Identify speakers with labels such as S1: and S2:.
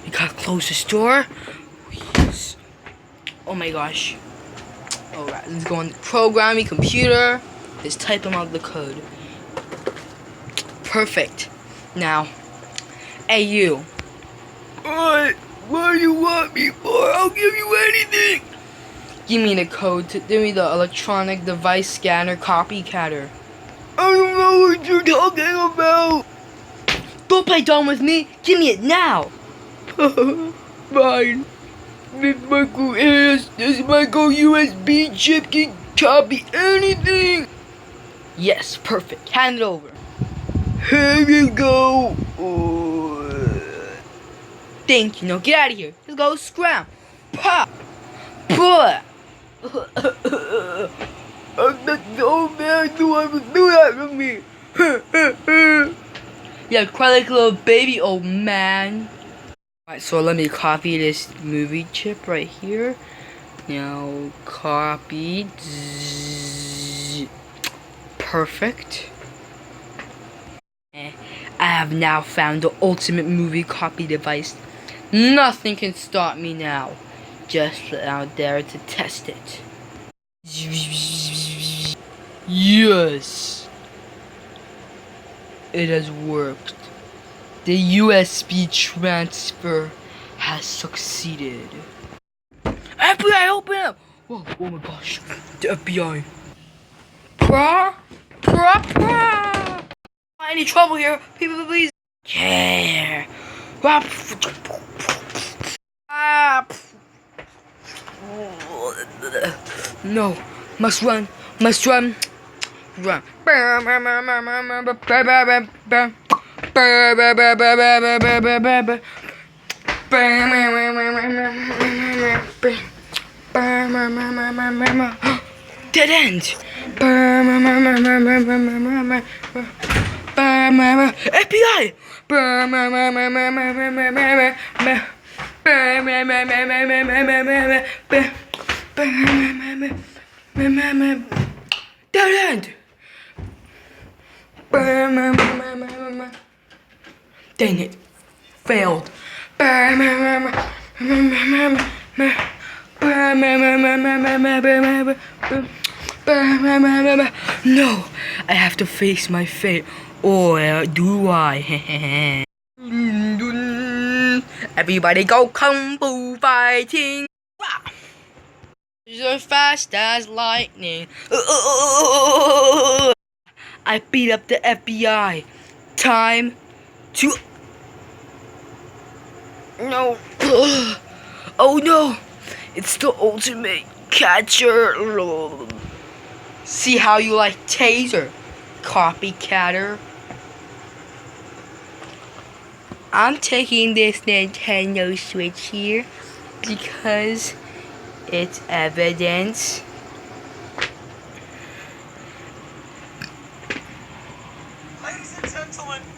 S1: We gotta close this door. Yes. Oh my gosh. Alright, let's go on the programming computer. Let's type them out the code. Perfect. Now, hey you. What do you want me for? I'll give you anything. Give me the code to give me the electronic device scanner copycatter. I don't know what you're talking about. Don't play dumb with me. Give me it now. Fine. This micro USB chip can copy anything. Yes, perfect. Hand it over. Here you go. Thank you. Now get out of here. Let's go scram. Pop. Puh. I'm not so bad to ever do that to me. Yeah, cry like a little baby, old man. Alright, so let me copy this movie chip right here. Now, copy. Perfect. I have now found the ultimate movie copy device. Nothing can stop me now. Just out there to test it. Yes. It has worked. The USB transfer has succeeded. FBI, open up! Whoa, oh my gosh. The FBI. Any trouble here? People, please. Care. No. Must run. Must run. Run. Dead end. FBI. Dead end. Dang it. Failed. No, I have to face my fate, or do I? Everybody go kung fu fighting! As fast as lightning. I beat up the FBI. Time to... No. Oh no. It's the ultimate catcher. See how you like taser, copycatter. I'm taking this Nintendo Switch here because it's evidence